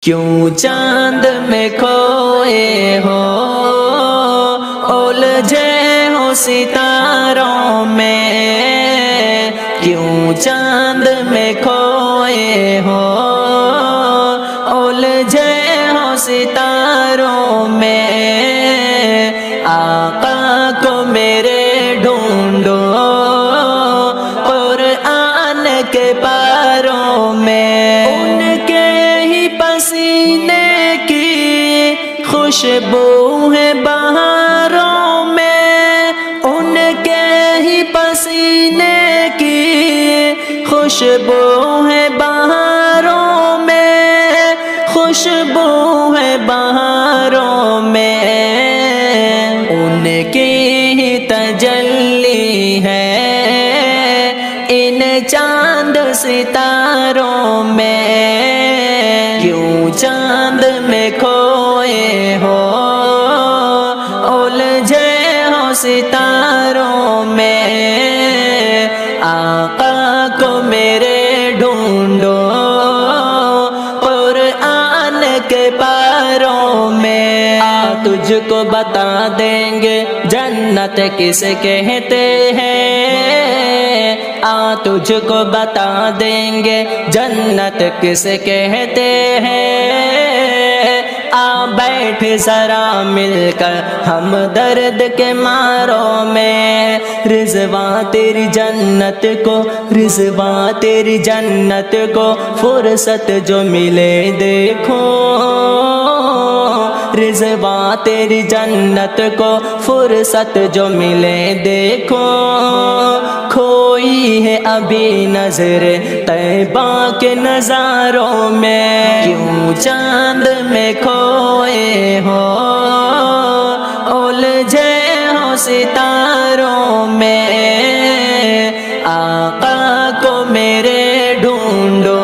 کیوں چاند میں کھوئے ہو الجھے ہو ستاروں میں، کیوں چاند میں کھوئے ہو الجھے ہو ستاروں میں، آقا کو میرے ڈھونڈو قرآن کے پاروں میں، ان کے ہی پسینے کی خوشبو ہے بہاروں میں، ان کے ہی پسینے کی خوشبو ہے بہاروں میں، خوشبو ہے بہاروں میں، ان کی ہی تجلی ہے ان چاند ستاروں میں، کیوں چاند میں کھوئے ہو الجھے ہو ستاروں میں، آقا کو میرے ڈھونڈو قرآن کے پاروں میں، تجھ کو بتا دیں گے جنت کسے کہتے ہیں، تجھ کو بتا دیں گے جنت کسے کہتے ہیں، بیٹھ ذرا مل کر ہم درد کے ماروں میں، رضوان تیری جنت کو، رضوان تیری جنت کو فرصت جو ملے دیکھو، رضوان تیری جنت کو فرصت جو ملے دیکھو، کھوئی ہے ابھی نظر طیبہ کے نظاروں میں، کیوں چاند میں کھوئے ہو الجھے ہو ستاروں میں، آقا کو میرے ڈھونڈو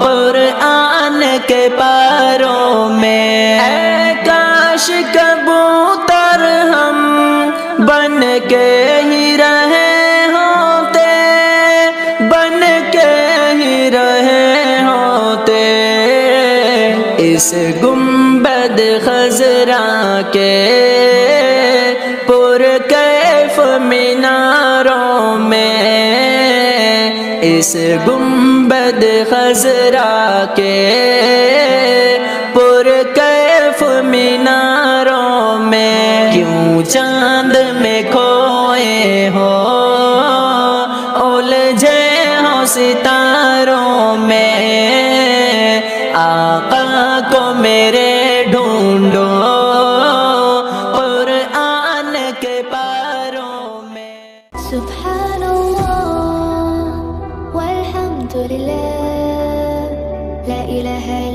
قرآن کے پاروں میں، اے کاش کبوتر ہم بن کے ہی رہے ہوتے، بن کے ہی رہے ہوتے، اس گنبد خضرا کے پرکیف میناروں میں، اس گنبد خضرا کے پرکیف میناروں میں، کیوں چاند میں کھوئے ہو الجھے ہو ستاروں میں، آقا کو میرے ڈھونڈو قرآن کے پاروں میں۔ سبحان اللہ والحمد للہ لا الہ